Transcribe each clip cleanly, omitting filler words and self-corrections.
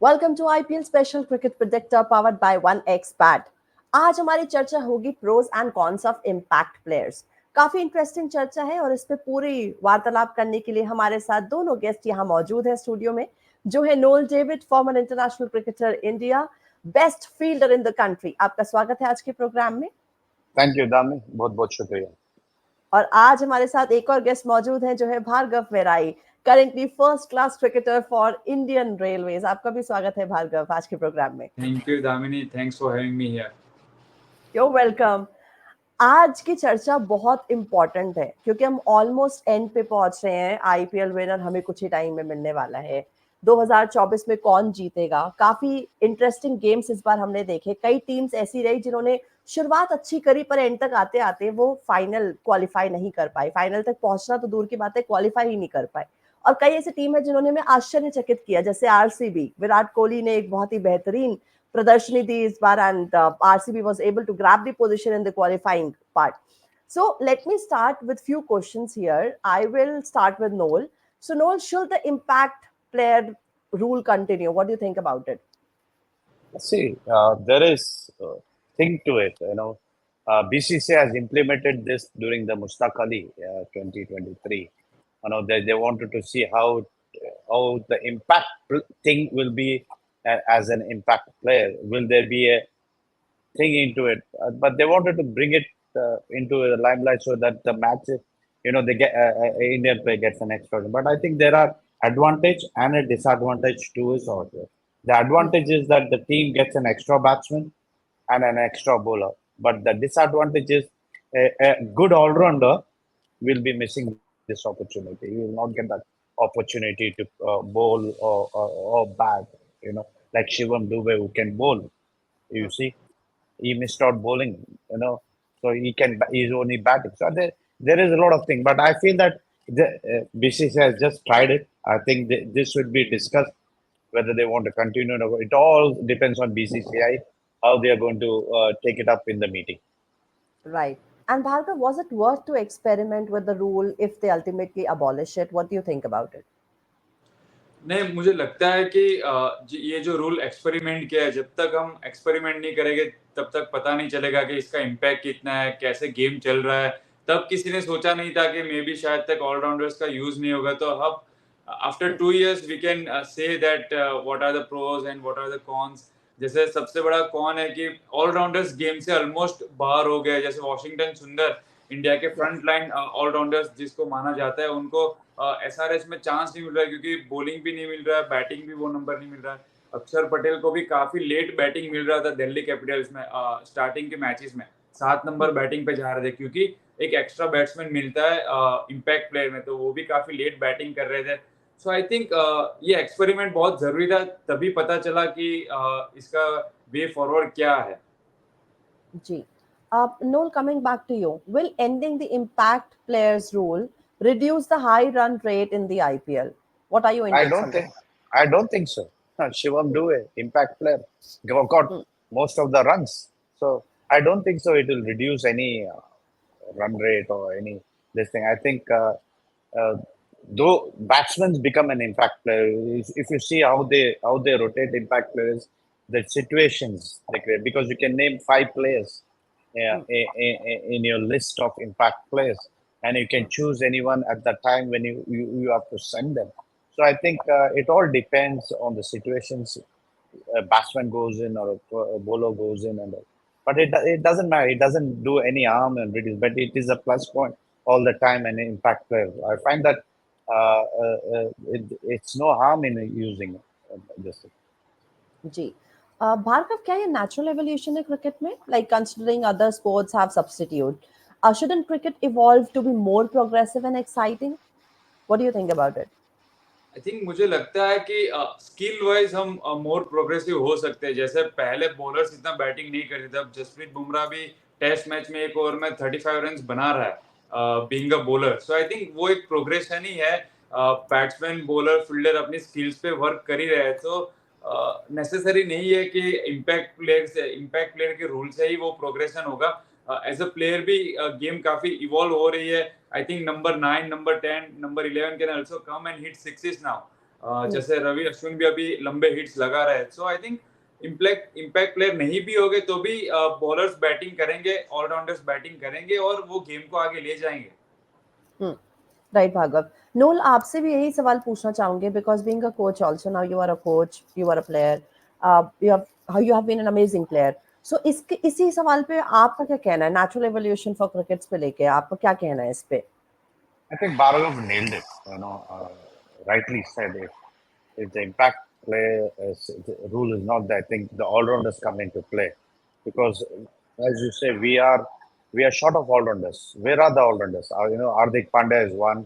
Welcome to IPL special cricket predictor powered by one expert. आज हमारी चर्चा होगी pros and cons of impact players. काफी interesting चर्चा है और इस पे पूरी वार्तालाप करने के लिए हमारे साथ दोनों गेस्ट यहाँ मौजूद हैं स्टूडियो में, जो है Noel David, former international cricketer India, best fielder in the country. आपका स्वागत है आज के प्रोग्राम में। थैंक यू दामी, बहुत बहुत शुक्रिया। और आज हमारे साथ एक और गेस्ट मौजूद हैं जो है Bhargav Verai, currently first class cricketer for Indian Railways. आपका भी स्वागत है भार्गव आज के प्रोग्राम में। Thank you Damini, thanks for having me here. You welcome. आज की चर्चा बहुत इंपॉर्टेंट है क्योंकि हम ऑलमोस्ट एंड पे पहुंच रहे हैं। आईपीएल विनर हमें कुछ ही टाइम में मिलने वाला है। 2024 में कौन जीतेगा, काफी इंटरेस्टिंग गेम्स इस बार हमने देखे। कई टीम्स ऐसी रही जिन्होंने शुरुआत अच्छी करी पर एंड तक आते आते वो फाइनल क्वालिफाई नहीं कर पाए। फाइनल तक पहुंचना तो दूर की बात है, क्वालिफाई ही नहीं कर पाए। और कई ऐसी टीम है जिन्होंने हमें आश्चर्यचकित किया, जैसे आरसीबी। विराट कोहली ने एक बहुत ही बेहतरीन प्रदर्शनी दी इस बार and RCB was able to grab the position in the qualifying part. So let me start with few questions here. I will start with Noel. So Noel, should the impact player rule continue? What do you think about it? See, there is thing to it. BCCI has implemented this during the Mustaq Ali 2023. They wanted to see how the impact thing will be as an impact player. Will there be a thing into it? But they wanted to bring it into the limelight so that the matches, they get Indian player gets an extra. But I think there are advantage and a disadvantage to it also. The advantage is that the team gets an extra batsman and an extra bowler. But the disadvantage is a good all-rounder will be missing this opportunity. He will not get that opportunity to bowl or bat, like Shivam Dube who can bowl. You see, he missed out bowling, so he's only batting. So there is a lot of things, but I feel that the BCCI has just tried it. I think this should be discussed whether they want to continue or it all depends on BCCI how they are going to take it up in the meeting. Right. And Bhargav, was it worth to experiment with the rule if they ultimately abolish it? What do you think about it? नहीं, मुझे लगता है कि ये जो rule experiment किया है, जब तक हम एक्सपेरिमेंट नहीं करेंगे तब तक पता नहीं चलेगा कि इसका इम्पैक्ट कितना है, कैसे गेम चल रहा है। तब किसी ने सोचा नहीं था कि मे बी शायद तक ऑलराउंडर्स का यूज नहीं होगा। तो अब after 2 years we can say that what are the pros and what are the cons. जैसे सबसे बड़ा कॉन है कि ऑलराउंडर्स गेम से ऑलमोस्ट बाहर हो गए। जैसे वॉशिंगटन सुंदर, इंडिया के फ्रंट लाइन ऑलराउंडर्स जिसको माना जाता है, उनको एसआरएच में चांस नहीं मिल रहा है क्योंकि बॉलिंग भी नहीं मिल रहा है, बैटिंग भी वो नंबर नहीं मिल रहा है। अक्षर पटेल को भी काफी लेट बैटिंग मिल रहा था दिल्ली कैपिटल्स में। स्टार्टिंग के मैचेस में 7 नंबर बैटिंग पे जा रहे थे क्योंकि एक एक्स्ट्रा बैट्समैन मिलता है इम्पैक्ट प्लेयर में, तो वो भी काफी लेट बैटिंग कर रहे थे। सो आई थिंक ये एक्सपेरिमेंट बहुत जरूरी था, तभी पता चला कि इसका वे फॉरवर्ड क्या है। जी। Noel, coming back to you, will ending the impact players rule reduce the high run rate in the IPL? What are your I intakes don't on think that? I don't think so. Shivam Dube, impact player, got most of the runs. So I don't think so. It will reduce any run rate or any this thing. I think though batsmen become an impact player, if you see how they rotate impact players, the situations they create, because you can name 5 players in your list of impact players, and you can choose anyone at the time when you have to send them. So I think it all depends on the situations. A batsman goes in or a bowler goes in, but it doesn't matter. It doesn't do any harm and reduce, but it is a plus point all the time and impact player. I find that it's no harm in using this. Ji. Bhargav, क्या ये natural evolution है cricket में? Like considering other sports have substitute, shouldn't cricket evolve to be more progressive and exciting? What do you think about it? I think मुझे लगता है कि skill wise हम मोर progressive हो सकते हैं। जैसे पहले बॉलर्स इतना बैटिंग नहीं करते थे, अब जसप्रीत बुमराह भी टेस्ट मैच में एक ओवर में 35 रन बना रहा है being a bowler. So I think वो एक प्रोग्रेशन ही है। बैट्समैन, बॉलर, फील्डर अपनी स्किल्स पे वर्क कर ही रहे हैं, तो नेसेसरी नहीं है कि इम्पैक्ट प्लेयर के रूल से ही वो प्रोग्रेशन होगा। एज अ प्लेयर भी गेम काफी इवॉल्व हो रही है। I think number 9, number 10, number 11 can also come and hit sixes now. जैसे रवि अश्विन भी अभी लंबे हिट्स लगा रहे हैं, सो आई थिंक इम्पैक्ट प्लेयर नहीं भी होगे तो भी बॉलर्स बैटिंग करेंगे, ऑलराउंडर्स बैटिंग करेंगे और वो गेम को आगे ले जाएंगे। राइट भार्गव, नोल आपसे भी यही सवाल पूछना चाहूंगे because being a coach also, now you are a coach, you are a player, you have been an amazing player. So इसके इसी सवाल पे आपका क्या कहना है, नेचुरल एवोल्यूशन फॉर क्रिकेट्स पे लेके आपका क्या कहना है इस पे? I think Bhargav nailed it. Rightly said it. If the impact play the rule is not there, I think the all-rounders come into play because, as you say, we are short of all-rounders. Where are the all-rounders? Hardik Pandya is one.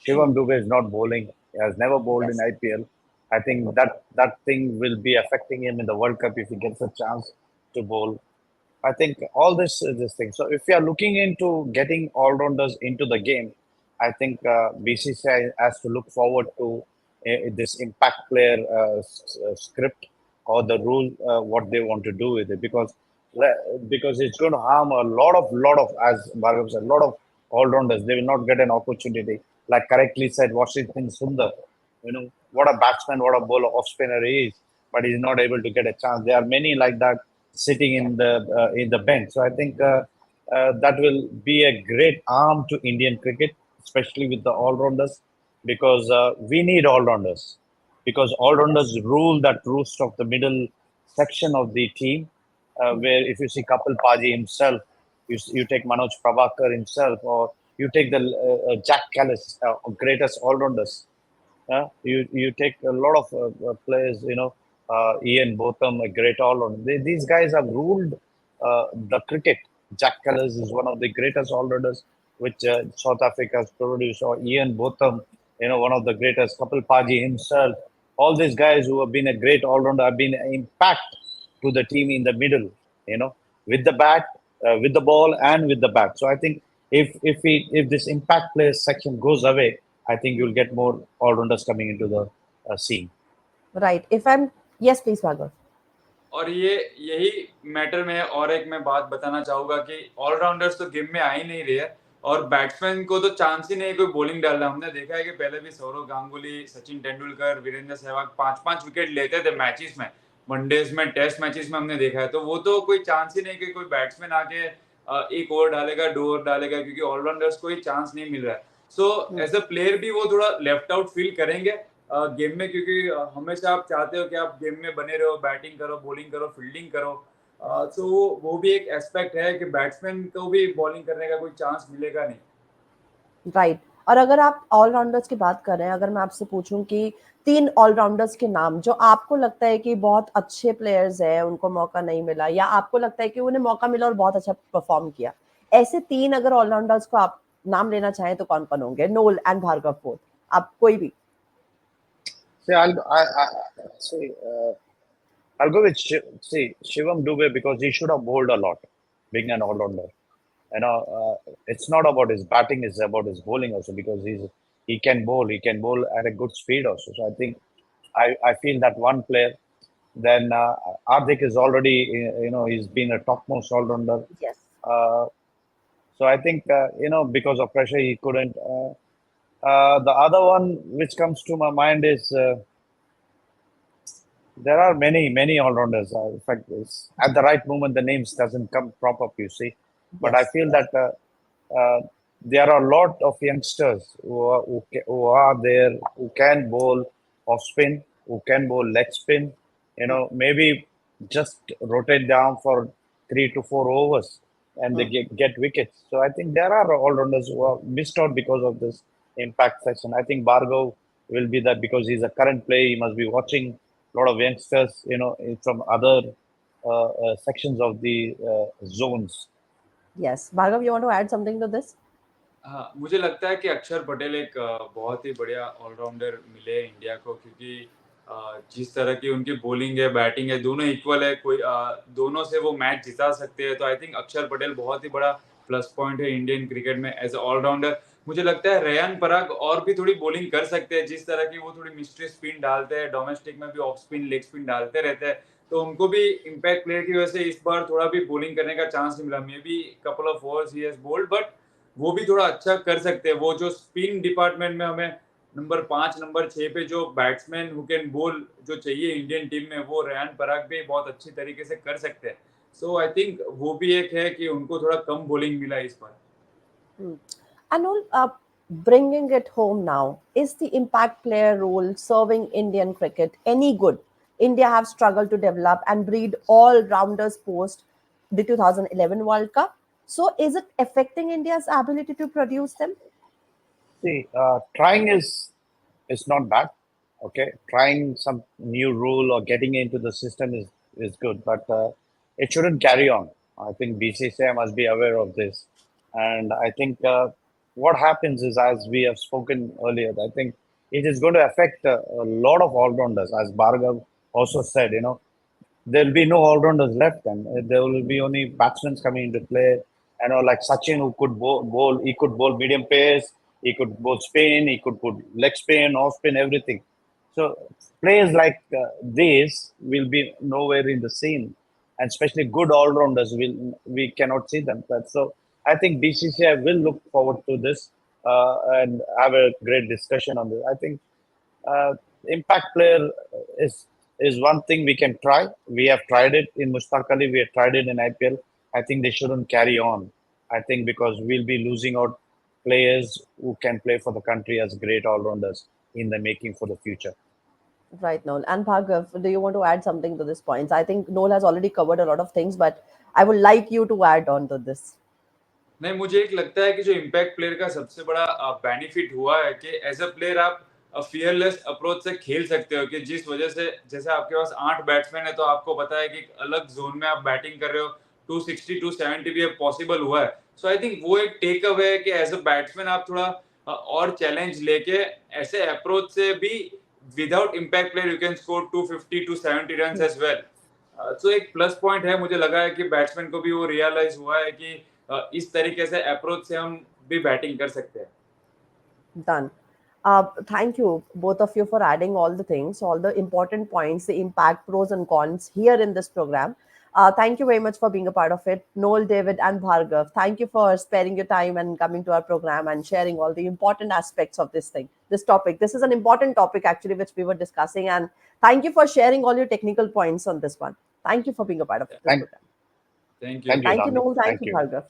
Shivam Dube is not bowling. He has never bowled in Yes. IPL. I think that thing will be affecting him in the World Cup if he gets a chance to bowl. I think all this thing. So if we are looking into getting all rounders into the game, I think BCCI has to look forward to this impact player script or the rule what they want to do with it because it's going to harm a lot of as Bhargav said, a lot of all rounders. They will not get an opportunity. Like correctly said, Washington Sundar. What a batsman, what a bowler, off spinner he is, but he's not able to get a chance. There are many like that sitting in the bench. So I think that will be a great arm to Indian cricket, especially with the all rounders, because we need all rounders. Because all rounders rule that roost of the middle section of the team, where if you see Kapil Paji himself, you take Manoj Prabhakar himself, or you take the Jack Callis, greatest all rounders. You take a lot of players, Ian Botham, a great all-rounder. These guys have ruled the cricket. Jack Callis is one of the greatest all-rounders which South Africa has produced, or Ian Botham, one of the greatest. Kapil Paji himself. All these guys who have been a great all-rounder have been an impact to the team in the middle, with the bat, with the ball, and with the bat. So I think if this impact players section goes away, I think you'll get more all-rounders coming into the scene. Right. If I'm yes, please, Bhargav. और यही matter में और एक मैं बात बताना चाहूंगा कि ऑलराउंडर्स तो गेम में आ ही नहीं रहे हैं और बैट्समैन को तो चांस ही नहीं कोई बॉलिंग डालना। हमने देखा है कि पहले भी सौरव गांगुली, सचिन तेंदुलकर, वीरेंद्र सहवाग 5-5 विकेट लेते थे मैचेस में, वनडेज में, टेस्ट मैचेस में हमने देखा है। तो वो तो कोई चांस ही नहीं कि कोई बैट्समैन आके एक ओवर डालेगा, 2 ओवर डालेगा, क्योंकि ऑलराउंडर्स को ही चांस नहीं मिल रहा है। सो एज अ प्लेयर भी वो थोड़ा लेफ्ट आउट फील करेंगे गेम में, क्योंकि हमेशा आप चाहते हो कि आप गेम में बने रहो, बैटिंग करो, बॉलिंग करो, फील्डिंग करो। तो वो भी एक एस्पेक्ट है कि बैट्समैन को भी बॉलिंग करने का कोई चांस मिलेगा नहीं। राइट। और अगर आप ऑलराउंडर्स की बात कर रहे हैं, अगर मैं आपसे पूछूं कि 3 ऑलराउंडर्स के नाम जो आपको लगता है कि बहुत अच्छे प्लेयर्स हैं, उनको मौका नहीं मिला, या आपको लगता है कि उन्हें मौका मिला और बहुत अच्छा परफॉर्म किया, ऐसे 3 अगर ऑलराउंडर्स को आप नाम लेना चाहें तो कौन-कौन होंगे? नोल एंड भार्गव बोथ, आप कोई भी। See, I'll go with Shivam Dube because he should have bowled a lot, being an all-rounder. It's not about his batting; it's about his bowling also because he can bowl. He can bowl at a good speed also. So I think I feel that one player. Then Hardik is already he's been a topmost all-rounder. Yes. So I think because of pressure he couldn't. The other one which comes to my mind is. There are many all-rounders. In fact, at the right moment, the names doesn't come prop up, you see. But I feel that there are a lot of youngsters who are there, who can bowl off spin, who can bowl leg spin. Maybe just rotate down for 3 to 4 overs and they get wickets. So I think there are all-rounders who are missed out because of this impact session. I think Bhargav will be that because he's a current player. He must be watching a lot of youngsters, from other sections of the zones. Yes. Bhargav, you want to add something to this? हाँ, मुझे लगता है कि अक्षर पटेल एक बहुत ही बढ़िया allrounder मिले इंडिया को, क्योंकि जिस तरह की उनकी बॉलिंग है, बैटिंग है, दोनों इक्वल है। कोई दोनों से वो मैच जिता सकते हैं। तो आई थिंक अक्षर पटेल बहुत ही बड़ा प्लस पॉइंट है इंडियन क्रिकेट में एज ऑलराउंडर। मुझे लगता है रेयान पराग और भी थोड़ी बॉलिंग कर सकते हैं, जिस तरह की वो थोड़ी मिस्ट्री स्पिन डालते हैं, डोमेस्टिक में भी ऑफ स्पिन, लेग स्पिन डालते रहते हैं। तो उनको भी इम्पैक्ट प्लेयर की वजह से इस बार थोड़ा भी बॉलिंग करने का चांस नहीं मिला। May be couple of overs he has bold, but वो भी थोड़ा अच्छा कर सकते हैं। वो जो स्पिन डिपार्टमेंट में हमें नंबर 5 नंबर 6 पे जो बैट्समैन हु कैन बोल जो चाहिए इंडियन टीम में वो रेयान पराग भी बहुत अच्छी तरीके से कर सकते हैं। सो आई थिंक वो भी एक है कि उनको थोड़ा कम बॉलिंग मिला इस बार। Hmm. Anul, bringing it home now, is the impact player role serving Indian cricket any good? India have struggled to develop and breed all-rounders post the 2011 World Cup. So, is it affecting India's ability to produce them? See, trying is not bad. Okay, trying some new rule or getting into the system is good, but it shouldn't carry on. I think BCCI must be aware of this, and I think what happens is, as we have spoken earlier, I think it is going to affect a lot of all rounders, as Bhargav also said. There will be no all-rounders left, and there will be only batsmen coming into play. Like Sachin, who could bowl, he could bowl medium pace, he could bowl spin, he could put leg spin, off spin, everything. So players like these will be nowhere in the scene, and especially good all-rounders we cannot see them. So I think BCCI will look forward to this and have a great discussion on this. I think uh, impact player is one thing we can try. We have tried it in Mushtaq Ali. We have tried it in IPL. I think they shouldn't carry on. I think because we'll be losing out players who can play for the country as great all-rounders in the making for the future. Right, Noel. And Bhargav, do you want to add something to this point? I think Noel has already covered a lot of things, but I would like you to add on to this. नहीं, मुझे एक लगता है कि जो impact player का सबसे बड़ा बेनिफिट हुआ है कि एज अ प्लेयर आप फियरलेस अप्रोच से खेल सकते हो कि जिस वजह से जैसे आपके पास 8 बैट्समैन है तो आपको पता है कि एक अलग जोन में आप बैटिंग कर रहे हो 260 270 भी अब पॉसिबल हुआ है। सो आई थिंक वो एक टेक अवे है कि एज अ बैट्समैन आप थोड़ा और चैलेंज लेके ऐसे अप्रोच से भी without impact player you can score 250 270 runs as well. So एक प्लस पॉइंट है, मुझे लगा है कि बैट्समैन को भी वो रियलाइज हुआ है कि इस तरीके से अप्रोच से हम भी बैटिंग कर सकते हैं। Done. Thank you, both of you, for adding all the things, all the important points, the impact, pros and cons here in this program. Thank you very much for being a part of it, Noel, David, and Bhargav. Thank you for sparing your time and coming to our program and sharing all the important aspects of this thing, this topic. This is an important topic, actually, which we were discussing. And thank you for sharing all your technical points on this one. Thank you for being a part of this Thank, program. Thank you. thank you, Thank you, Nandi. Noel. Thank Thank you, you. Bhargav.